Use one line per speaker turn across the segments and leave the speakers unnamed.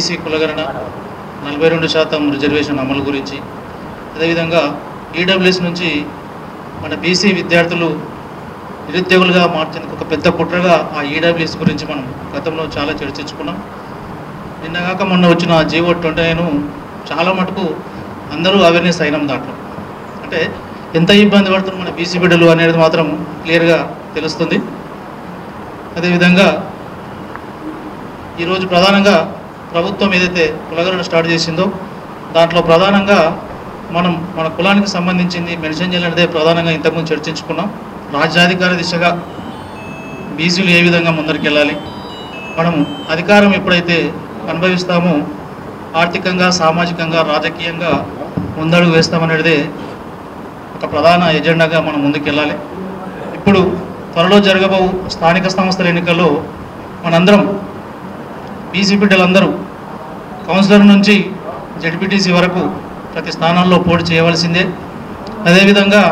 BC కులగణన 42% reservation అమలు గురించి, అదేవిధంగా ఈడబ్ల్యూఎస్ నుంచి మన బీసీ విద్యార్థులు నిరుద్యోగులుగా మార్చేందుకు ఒక పెద్ద కుట్రగా ఆ ఈడబ్ల్యూఎస్ గురించి మనం గతంలో చాలా చర్చించుకున్నాం. నిన్నగాక మొన్న వచ్చిన జీవో 29 చాలా మటుకు అందరూ అవేర్నెస్ అయినాం. దాంట్లో అంటే ఎంత ఇబ్బంది పడుతున్నారు మన బీసీ బిడ్డలు అనేది మాత్రం క్లియర్గా తెలుస్తుంది. అదేవిధంగా ఈరోజు ప్రధానంగా ప్రభుత్వం ఏదైతే కులగణన స్టార్ట్ చేసిందో దాంట్లో ప్రధానంగా మన కులానికి సంబంధించింది మెన్షన్ చేయాలనేదే ప్రధానంగా ఇంతకుముందు చర్చించుకున్నాం. రాజ్యాధికార దిశగా బీసీలు ఏ విధంగా ముందరికి వెళ్ళాలి, మనము అధికారం ఎప్పుడైతే అనుభవిస్తామో ఆర్థికంగా, సామాజికంగా, రాజకీయంగా ముందడుగు వేస్తామనేదే ఒక ప్రధాన ఎజెండాగా మనం ముందుకెళ్ళాలి. ఇప్పుడు త్వరలో జరగబో స్థానిక సంస్థల ఎన్నికల్లో మనందరం బీసీ బిడ్డలందరూ కౌన్సిలర్ నుంచి జెడ్పీటీసీ వరకు ప్రతి స్థానాల్లో పోటీ చేయవలసిందే. అదేవిధంగా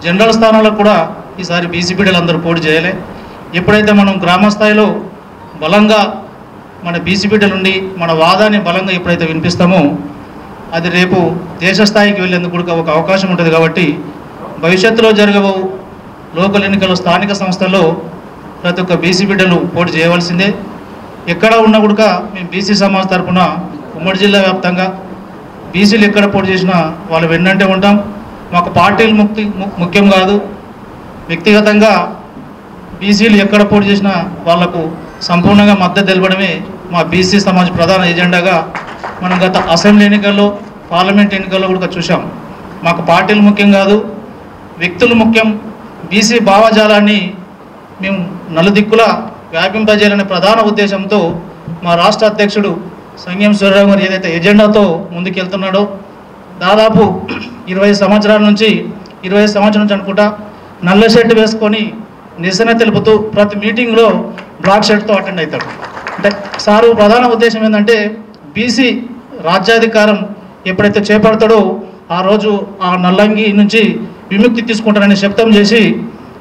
జనరల్ స్థానాల్లో కూడా ఈసారి బీసీ బిడ్డలందరూ పోటీ చేయలే. ఎప్పుడైతే మనం గ్రామ స్థాయిలో బలంగా మన బీసీ బిడ్డలుండి మన వాదాన్ని బలంగా ఎప్పుడైతే వినిపిస్తామో అది రేపు దేశ స్థాయికి వెళ్ళేందుకు కూడా ఒక అవకాశం ఉంటుంది. కాబట్టి భవిష్యత్తులో జరగబో లోకల్ ఎన్నికల్లో స్థానిక సంస్థల్లో ప్రతి ఒక్క బీసీ బిడ్డలు పోటీ చేయవలసిందే. ఎక్కడ ఉన్నా కూడా మేము బీసీ సమాజ్ తరఫున ఉమ్మడి జిల్లా వ్యాప్తంగా బీసీలు ఎక్కడ పోటీ చేసినా వాళ్ళు వెన్నంటే ఉంటాం. మాకు పార్టీలు ముఖ్యం కాదు, వ్యక్తిగతంగా బీసీలు ఎక్కడ పోటీ చేసినా వాళ్లకు సంపూర్ణంగా మద్దతు తెలపడమే మా బీసీ సమాజ్ ప్రధాన ఎజెండాగా మనం గత అసెంబ్లీ ఎన్నికల్లో, పార్లమెంట్ ఎన్నికల్లో కూడా చూసాం. మాకు పార్టీలు ముఖ్యం కాదు, వ్యక్తులు ముఖ్యం. బీసీ భావజాలాన్ని మేము నలుదిక్కులా వ్యాపింపజేయాలనే ప్రధాన ఉద్దేశంతో మా రాష్ట్ర అధ్యక్షుడు సంగం సూర్యరావు గారు ఏదైతే ఎజెండాతో ముందుకెళ్తున్నాడో దాదాపు 20 సంవత్సరాల నుంచి అనుకుంటా నల్ల షర్ట్ వేసుకొని నిరసన తెలుపుతూ ప్రతి మీటింగ్లో బ్లాక్ షర్ట్తో అటెండ్ అవుతాడు. అంటే సారు ప్రధాన ఉద్దేశం ఏంటంటే బీసీ రాజ్యాధికారం ఎప్పుడైతే చేపడతాడో ఆ రోజు ఆ నల్లంగి నుంచి విముక్తి తీసుకుంటారని శబ్దం చేసి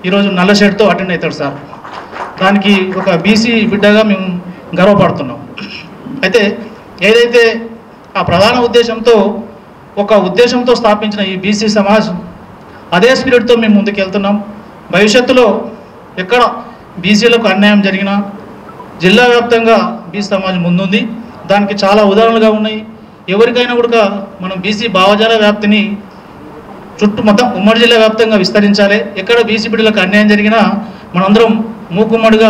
ఈరోజు నల్ల షర్ట్తో అటెండ్ అవుతాడు సార్. దానికి ఒక బీసీ బిడ్డగా మేము గర్వపడుతున్నాం. అయితే ఏదైతే ఆ ప్రధాన ఉద్దేశంతో స్థాపించిన ఈ బీసీ సమాజ్ అదే స్పిరిట్తో మేము ముందుకెళ్తున్నాం. భవిష్యత్తులో ఎక్కడ బీసీలకు అన్యాయం జరిగినా జిల్లా వ్యాప్తంగా బీసీ సమాజ్ ముందుంది. దానికి చాలా ఉదాహరణలుగా ఉన్నాయి. ఎవరికైనా కూడా మనం బీసీ భావజాల వ్యాప్తిని చుట్టూ మొత్తం ఉమ్మడి జిల్లా వ్యాప్తంగా విస్తరించాలి. ఎక్కడ బీసీ బిడ్డలకు అన్యాయం జరిగినా మనందరం మూకుమ్మడిగా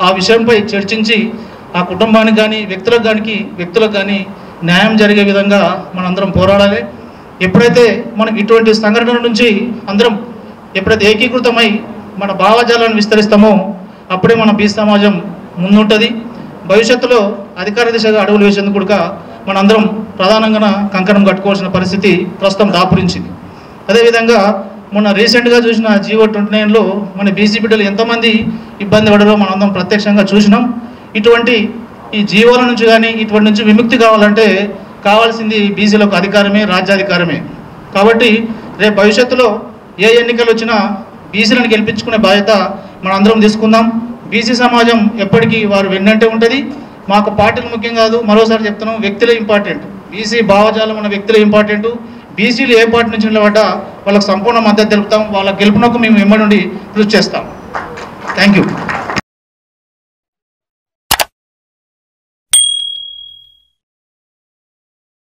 ఆ విషయంపై చర్చించి ఆ కుటుంబానికి కానీ వ్యక్తులకు కానీ న్యాయం జరిగే విధంగా మనందరం పోరాడాలి. ఎప్పుడైతే మనం ఇటువంటి సంఘటనల నుంచి అందరం ఎప్పుడైతే ఏకీకృతమై మన భావజాలాన్ని విస్తరిస్తామో అప్పుడే మన బీసీ సమాజం ముందుంటుంది. భవిష్యత్తులో అధికార దిశగా అడుగులు వేసేందుకు కూడా మనందరం ప్రధానంగా కంకణం కట్టుకోవాల్సిన పరిస్థితి ప్రస్తుతం దాపురించింది. అదేవిధంగా మొన్న రీసెంట్గా చూసిన జీవో 29లో మన బీసీ బిడ్డలు ఎంతమంది ఇబ్బంది పడారో మనందరం ప్రత్యక్షంగా చూసినాం. ఇటువంటి ఈ జీవోల నుంచి కానీ ఇటువంటి నుంచి విముక్తి కావాలంటే కావాల్సింది బీసీలకు అధికారమే, రాజ్యాధికారమే. కాబట్టి రేపు భవిష్యత్తులో ఏ ఎన్నికలు వచ్చినా బీసీలను గెలిపించుకునే బాధ్యత మనందరం తీసుకుందాం. బీసీ సమాజం ఎప్పటికీ వారు వెన్నంటే ఉంటుంది. మాకు పార్టీలు ముఖ్యం కాదు, మరోసారి చెప్తున్నాం, వ్యక్తులే ఇంపార్టెంట్. బీసీ భావజాలం ఉన్న వ్యక్తులే ఇంపార్టెంట్. బీసీలు ఏ పార్టీ నుంచి నిలబడ్డా వాళ్ళకు సంపూర్ణ మద్దతు తెలుపుతాం. వాళ్ళ గెలుపునకు మేము వెంబడి నుండి కృషి చేస్తాం. Thank you.